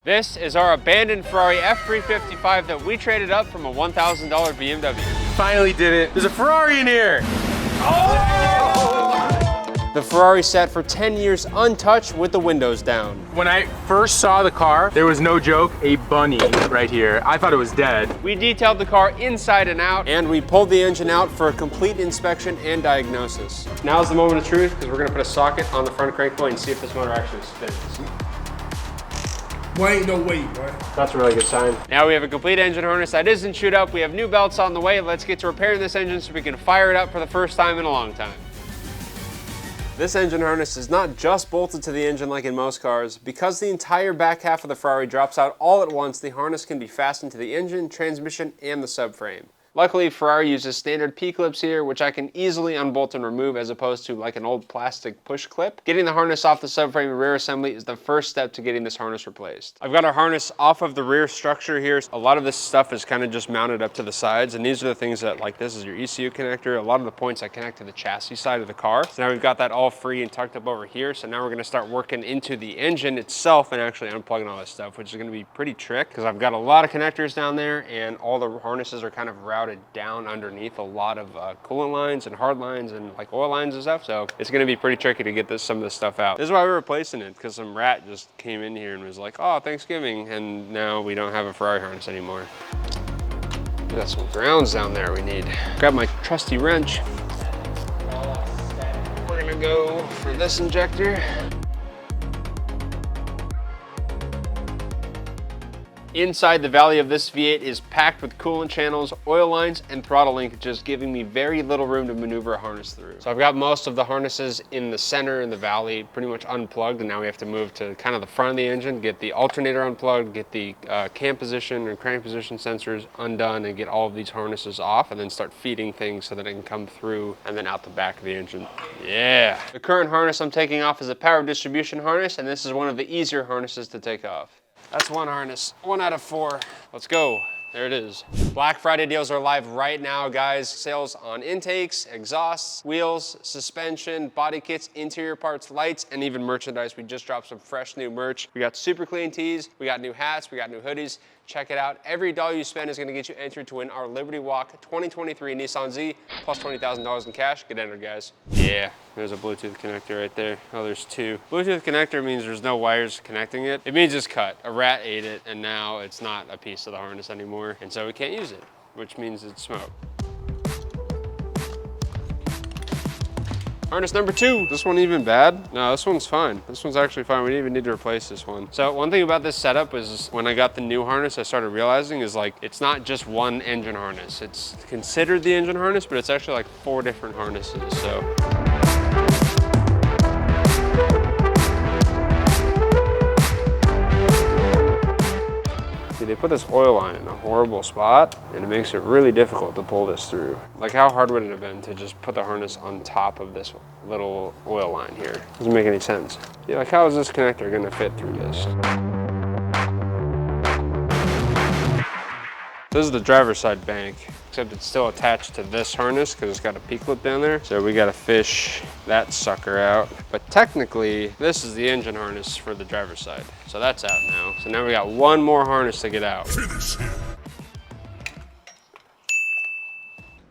This is our abandoned Ferrari F355 that we traded up from a $1,000 BMW. Finally did it. There's a Ferrari in here. Oh! The Ferrari sat for 10 years untouched with the windows down. When I first saw the car, there was no joke, a bunny right here. I thought it was dead. We detailed the car inside and out, and we pulled the engine out for a complete inspection and diagnosis. Now's the moment of truth, because we're gonna put a socket on the front crank plate and see if this motor actually spins. Wait, no wait, bro. That's a really good sign. Now we have a complete engine harness that isn't chewed up. We have new belts on the way. Let's get to repairing this engine so we can fire it up for the first time in a long time. This engine harness is not just bolted to the engine like in most cars. Because the entire back half of the Ferrari drops out all at once, the harness can be fastened to the engine, transmission, and the subframe. Luckily, Ferrari uses standard P-clips here, which I can easily unbolt and remove as opposed to like an old plastic push clip. Getting the harness off the subframe and rear assembly is the first step to getting this harness replaced. I've got our harness off of the rear structure here. A lot of this stuff is kind of just mounted up to the sides, and these are the things that, like this is your ECU connector, a lot of the points that connect to the chassis side of the car. So now we've got that all free and tucked up over here. So now we're gonna start working into the engine itself and actually unplugging all this stuff, which is gonna be pretty trick because I've got a lot of connectors down there and all the harnesses are kind of routed down underneath a lot of coolant lines and hard lines and like oil lines and stuff. So it's gonna be pretty tricky to get some of this stuff out. This is why we're replacing it, because some rat just came in here and was like, oh, Thanksgiving, and now we don't have a Ferrari harness anymore. We got some grounds down there we need. Grab my trusty wrench. We're gonna go for this injector. Inside the valley of this V8 is packed with coolant channels, oil lines, and throttle linkages, giving me very little room to maneuver a harness through. So I've got most of the harnesses in the center in the valley pretty much unplugged, and now we have to move to kind of the front of the engine, get the alternator unplugged, get the cam position and crank position sensors undone, and get all of these harnesses off, and then start feeding things so that it can come through and then out the back of the engine. Yeah. The current harness I'm taking off is a power distribution harness, and this is one of the easier harnesses to take off. That's one harness, 1 out of 4. Let's go. There it is. Black Friday deals are live right now, guys. Sales on intakes, exhausts, wheels, suspension, body kits, interior parts, lights, and even merchandise. We just dropped some fresh new merch. We got super clean tees, we got new hats, we got new hoodies. Check it out. Every dollar you spend is gonna get you entered to win our Liberty Walk 2023 Nissan Z plus $20,000 in cash. Get entered, guys. Yeah, there's a Bluetooth connector right there. Oh, there's 2. Bluetooth connector means there's no wires connecting it. It means it's cut. A rat ate it, and now it's not a piece of the harness anymore, and so we can't use it, which means it's smoke. Harness number 2. This one even bad? No, this one's fine. This one's actually fine. We didn't even need to replace this one. So one thing about this setup is when I got the new harness, I started realizing is like, it's not just one engine harness. It's considered the engine harness, but it's actually like 4 different harnesses, so. They put this oil line in a horrible spot, and it makes it really difficult to pull this through. Like, how hard would it have been to just put the harness on top of this little oil line here? Doesn't make any sense. Yeah, like, how is this connector gonna fit through this? This is the driver's side bank, except it's still attached to this harness because it's got a P-clip down there. So we gotta fish that sucker out. But technically, this is the engine harness for the driver's side. So that's out now. So now we got one more harness to get out.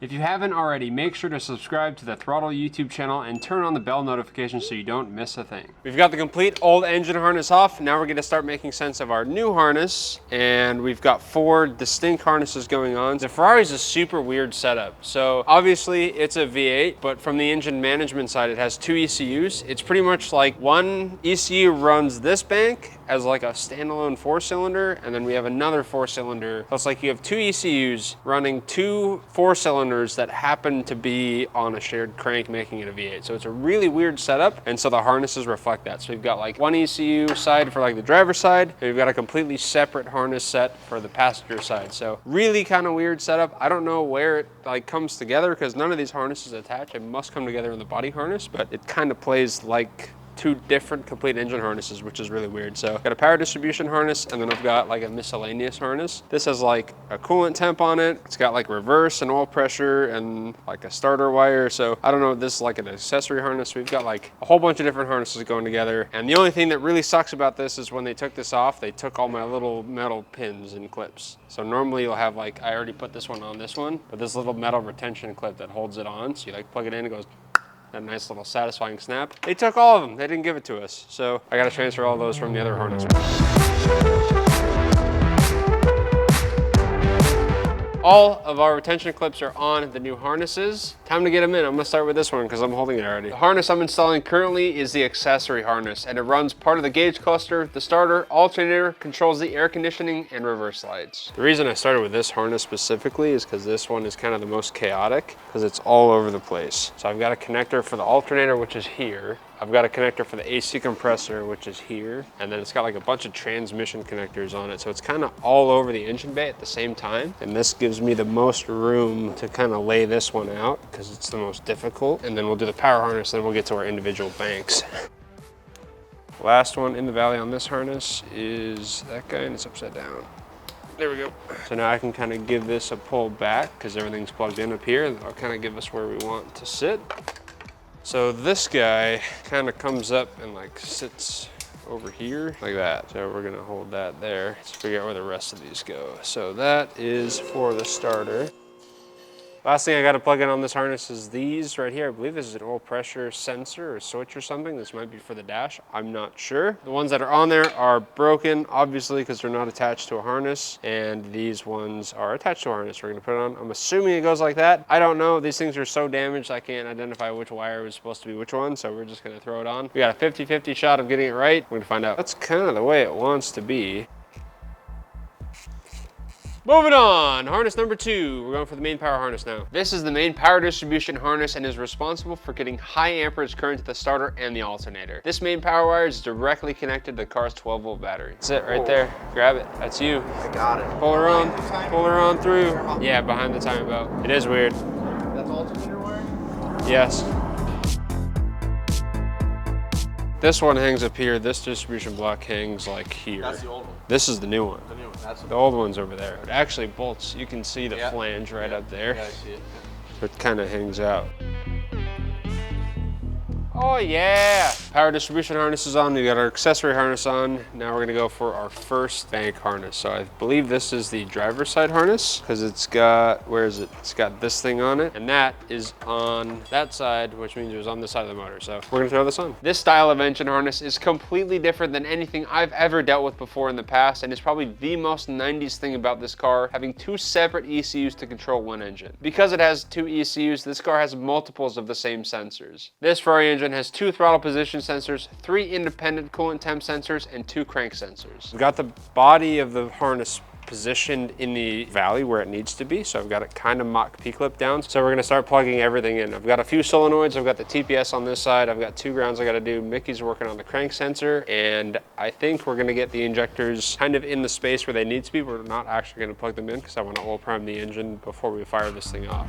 If you haven't already, make sure to subscribe to the Throttle YouTube channel and turn on the bell notification so you don't miss a thing. We've got the complete old engine harness off. Now we're gonna start making sense of our new harness, and we've got 4 distinct harnesses going on. The Ferrari's a super weird setup. So obviously it's a V8, but from the engine management side, it has 2 ECUs. It's pretty much like one ECU runs this bank as like a standalone 4-cylinder, and then we have another 4-cylinder. So it's like you have 2 ECUs running 2 4-cylinders that happen to be on a shared crank, making it a V8. So it's a really weird setup, and so the harnesses reflect that. So we've got like one ECU side for like the driver's side, and we've got a completely separate harness set for the passenger side. So really kind of weird setup. I don't know where it like comes together because none of these harnesses attach. It must come together in the body harness, but it kind of plays like two different complete engine harnesses, which is really weird. So I've got a power distribution harness, and then I've got like a miscellaneous harness. This has like a coolant temp on it. It's got like reverse and oil pressure and like a starter wire. So I don't know if this is like an accessory harness. We've got like a whole bunch of different harnesses going together. And the only thing that really sucks about this is when they took this off, they took all my little metal pins and clips. So normally you'll have like, I already put this one on this one, but this little metal retention clip that holds it on. So you like plug it in, it goes, that nice little satisfying snap. They took all of them. They didn't give it to us. So I got to transfer all those from the other harness. All of our retention clips are on the new harnesses. Time to get them in. I'm gonna start with this one because I'm holding it already. The harness I'm installing currently is the accessory harness, and it runs part of the gauge cluster, the starter, alternator, controls the air conditioning, and reverse lights. The reason I started with this harness specifically is because this one is kind of the most chaotic because it's all over the place. So I've got a connector for the alternator, which is here. I've got a connector for the AC compressor, which is here. And then it's got like a bunch of transmission connectors on it. So it's kind of all over the engine bay at the same time. And this gives me the most room to kind of lay this one out because it's the most difficult. And then we'll do the power harness, then we'll get to our individual banks. Last one in the valley on this harness is that guy, and it's upside down. There we go. So now I can kind of give this a pull back because everything's plugged in up here, and that'll kind of give us where we want to sit. So this guy kind of comes up and like sits over here like that. So we're gonna hold that there. Let's figure out where the rest of these go. So that is for the starter. Last thing I got to plug in on this harness is these right here. I believe this is an oil pressure sensor or switch or something. This might be for the dash. I'm not sure. The ones that are on there are broken, obviously, because they're not attached to a harness. And these ones are attached to a harness. We're going to put it on. I'm assuming it goes like that. I don't know. These things are so damaged, I can't identify which wire was supposed to be which one. So we're just going to throw it on. We got a 50-50 shot of getting it right. We're going to find out. That's kind of the way it wants to be. Moving on, harness number 2. We're going for the main power harness now. This is the main power distribution harness and is responsible for getting high amperage current to the starter and the alternator. This main power wire is directly connected to the car's 12-volt battery. That's it right there. Grab it. That's you. I got it. Pull her on. Pull her on through. Yeah, behind the timing belt. It is weird. That's alternator wire? Yes. This one hangs up here. This distribution block hangs like here. That's the old one. This is the new one. The new one. That's the old one's over there. It actually bolts. You can see the flange right up there. Yeah, I see it. It kind of hangs out. Oh yeah! Power distribution harness is on. We got our accessory harness on. Now we're gonna go for our first bank harness. So I believe this is the driver's side harness because it's got, where is it? It's got this thing on it, and that is on that side, which means it was on this side of the motor. So we're gonna throw this on. This style of engine harness is completely different than anything I've ever dealt with before in the past, and it's probably the most 90s thing about this car, having two separate ECUs to control one engine. Because it has two ECUs, this car has multiples of the same sensors. This Ferrari engine has 2 throttle position sensors, 3 independent coolant temp sensors, and 2 crank sensors. We've got the body of the harness positioned in the valley where it needs to be, so I've got it kind of mock P-clip down. So we're gonna start plugging everything in. I've got a few solenoids, I've got the TPS on this side, I've got 2 grounds I gotta do. Mickey's working on the crank sensor, and I think we're gonna get the injectors kind of in the space where they need to be. We're not actually gonna plug them in because I wanna oil prime the engine before we fire this thing off.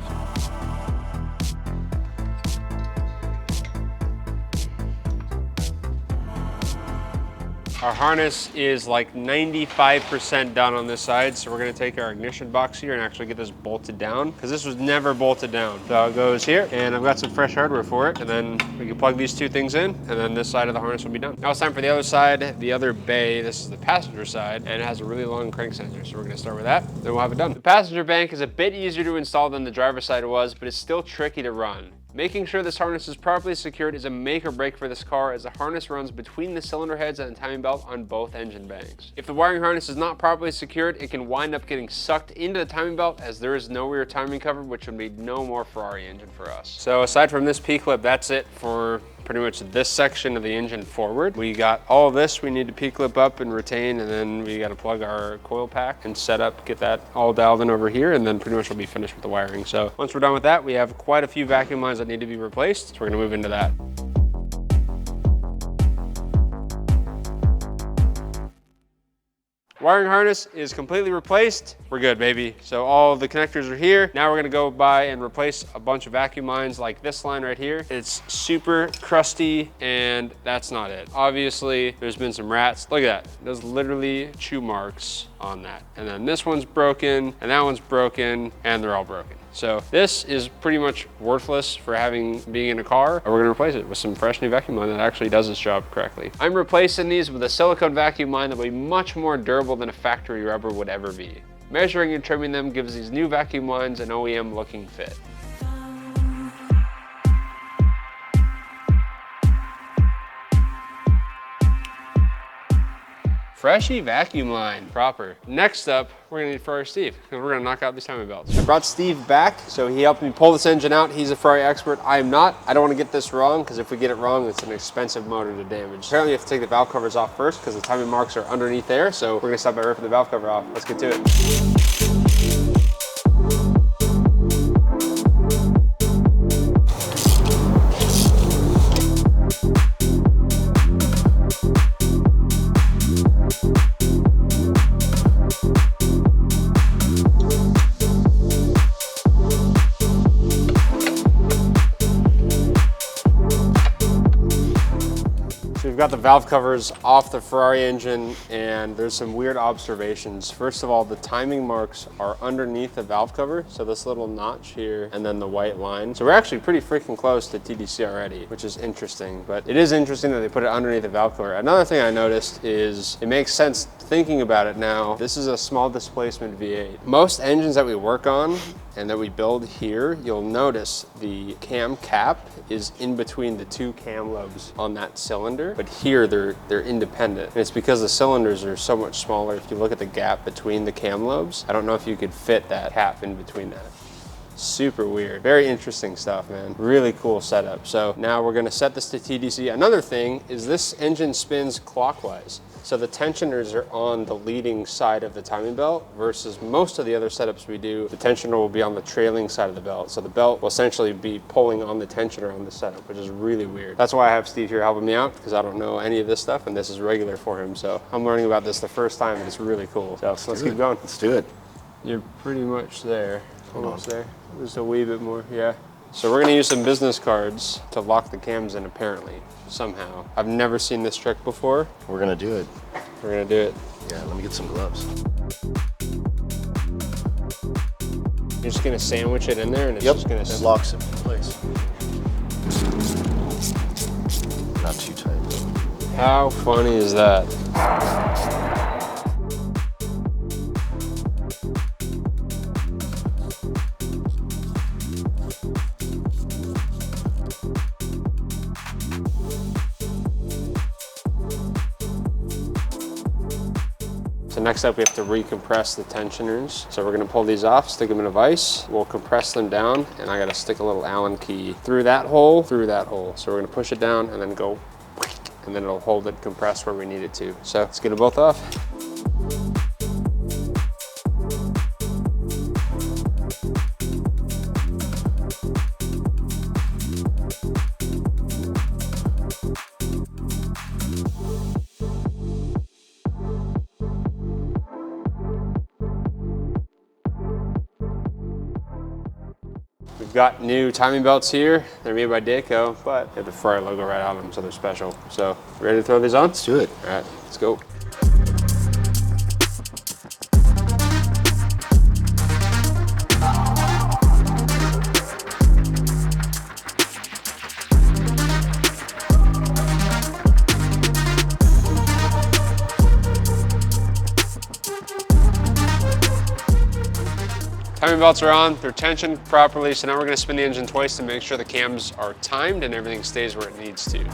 Our harness is like 95% done on this side, so we're gonna take our ignition box here and actually get this bolted down, because this was never bolted down. So it goes here, and I've got some fresh hardware for it, and then we can plug these 2 things in, and then this side of the harness will be done. Now it's time for the other side, the other bay. This is the passenger side, and it has a really long crank sensor, so we're gonna start with that, then we'll have it done. The passenger bank is a bit easier to install than the driver's side was, but it's still tricky to run. Making sure this harness is properly secured is a make or break for this car, as the harness runs between the cylinder heads and the timing belt on both engine banks. If the wiring harness is not properly secured, it can wind up getting sucked into the timing belt, as there is no rear timing cover, which would be no more Ferrari engine for us. So aside from this P-clip, that's it for pretty much this section of the engine forward. We got all of this we need to P-clip up and retain, and then we got to plug our coil pack and set up, get that all dialed in over here, and then pretty much we'll be finished with the wiring. So once we're done with that, we have quite a few vacuum lines that need to be replaced, so we're going to move into that. Wiring harness is completely replaced. We're good, baby. So all the connectors are here. Now we're gonna go by and replace a bunch of vacuum lines like this line right here. It's super crusty and that's not it. Obviously, there's been some rats. Look at that. There's literally chew marks on that. And then this one's broken and that one's broken and they're all broken. So this is pretty much worthless for being in a car. We're gonna replace it with some fresh new vacuum line that actually does its job correctly. I'm replacing these with a silicone vacuum line that will be much more durable than a factory rubber would ever be. Measuring and trimming them gives these new vacuum lines an OEM looking fit. Freshy vacuum line, proper. Next up, we're gonna need Ferrari Steve, because we're gonna knock out these timing belts. I brought Steve back, so he helped me pull this engine out. He's a Ferrari expert, I am not. I don't wanna get this wrong, because if we get it wrong, it's an expensive motor to damage. Apparently you have to take the valve covers off first, because the timing marks are underneath there, so we're gonna start by ripping the valve cover off. Let's get to it. We've got the valve covers off the Ferrari engine and there's some weird observations. First of all, the timing marks are underneath the valve cover. So this little notch here and then the white line. So we're actually pretty freaking close to TDC already, which is interesting, but it is interesting that they put it underneath the valve cover. Another thing I noticed is it makes sense thinking about it now. This is a small displacement V8. Most engines that we work on and that we build here, you'll notice the cam cap is in between the two cam lobes on that cylinder, but here they're independent. And it's because the cylinders are so much smaller. If you look at the gap between the cam lobes, I don't know if you could fit that cap in between that. Super weird. Very interesting stuff, man. Really cool setup. So now we're gonna set this to TDC. Another thing is this engine spins clockwise. So the tensioners are on the leading side of the timing belt versus most of the other setups we do, the tensioner will be on the trailing side of the belt. So the belt will essentially be pulling on the tensioner on the setup, which is really weird. That's why I have Steve here helping me out, because I don't know any of this stuff and this is regular for him. So I'm learning about this the first time and it's really cool. So let's keep going. Let's do it. You're pretty much there. Almost there. Just a wee bit more, yeah. So we're gonna use some business cards to lock the cams in apparently, somehow. I've never seen this trick before. We're gonna do it. We're gonna do it. Yeah, let me get some gloves. You're just gonna sandwich it in there and it's just gonna it locks it in place. Not too tight. How funny is that? So next up we have to recompress the tensioners. So we're gonna pull these off, stick them in a vise, we'll compress them down, and I gotta stick a little Allen key through that hole. So we're gonna push it down and then go, and then it'll hold it compressed where we need it to. So let's get them both off. We've got new timing belts here. They're made by Dayco, but they have the Ferrari logo right on them, so they're special. So, ready to throw these on? Let's do it. All right, let's go. Timing belts are on, they're tensioned properly, so now we're gonna spin the engine twice to make sure the cams are timed and everything stays where it needs to.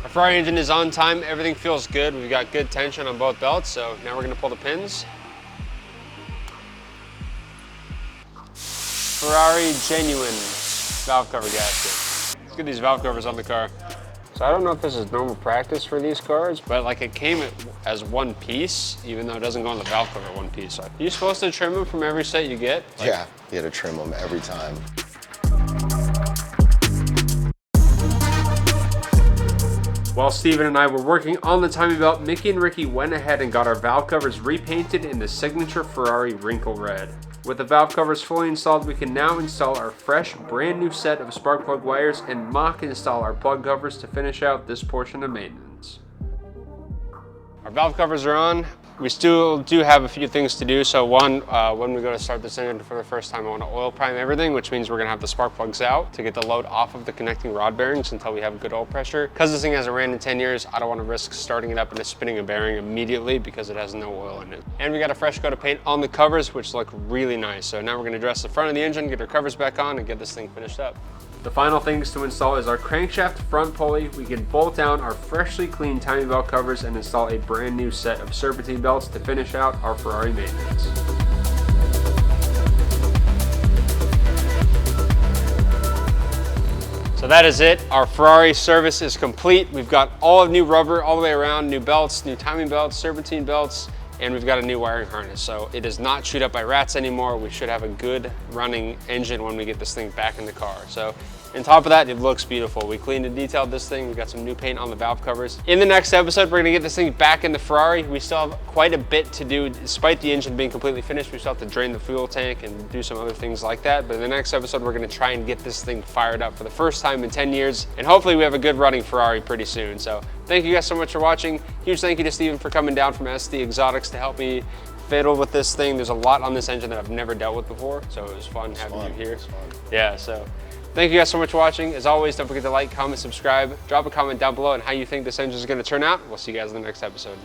Our Ferrari engine is on time, everything feels good. We've got good tension on both belts, so now we're gonna pull the pins. Ferrari genuine valve cover gasket. Let's get these valve covers on the car. So I don't know if this is normal practice for these cars, but like it came as one piece, even though it doesn't go on the valve cover one piece. So are you supposed to trim them from every set you get? Like, yeah, you gotta trim them every time. While Steven and I were working on the timing belt, Mickey and Ricky went ahead and got our valve covers repainted in the signature Ferrari wrinkle red. With the valve covers fully installed, we can now install our fresh, brand new set of spark plug wires and mock install our plug covers to finish out this portion of maintenance. Our valve covers are on. We still do have a few things to do. So one, when we go to start this engine for the first time, I want to oil prime everything, which means we're going to have the spark plugs out to get the load off of the connecting rod bearings until we have good oil pressure. Because this thing hasn't ran in 10 years, I don't want to risk starting it up and spinning a bearing immediately because it has no oil in it. And we got a fresh coat of paint on the covers, which look really nice. So now we're going to dress the front of the engine, get our covers back on, and get this thing finished up. The final things to install is our crankshaft front pulley. We can bolt down our freshly cleaned timing belt covers and install a brand new set of serpentine belts to finish out our Ferrari maintenance. So that is it. Our Ferrari service is complete. We've got all of new rubber all the way around, new belts, new timing belts, serpentine belts, and we've got a new wiring harness. So it is not chewed up by rats anymore. We should have a good running engine when we get this thing back in the car. So on top of that, it looks beautiful. We cleaned and detailed this thing. We got some new paint on the valve covers. In the next episode, we're gonna get this thing back in the Ferrari. We still have quite a bit to do. Despite the engine being completely finished, we still have to drain the fuel tank and do some other things like that. But in the next episode, we're gonna try and get this thing fired up for the first time in 10 years. And hopefully we have a good running Ferrari pretty soon. So thank you guys so much for watching. Huge thank you to Steven for coming down from SD Exotics to help me fiddle with this thing. There's a lot on this engine that I've never dealt with before. So it was fun having you here. Yeah, so thank you guys so much for watching. As always, don't forget to like, comment, subscribe, drop a comment down below on how you think this engine is going to turn out. We'll see you guys in the next episode.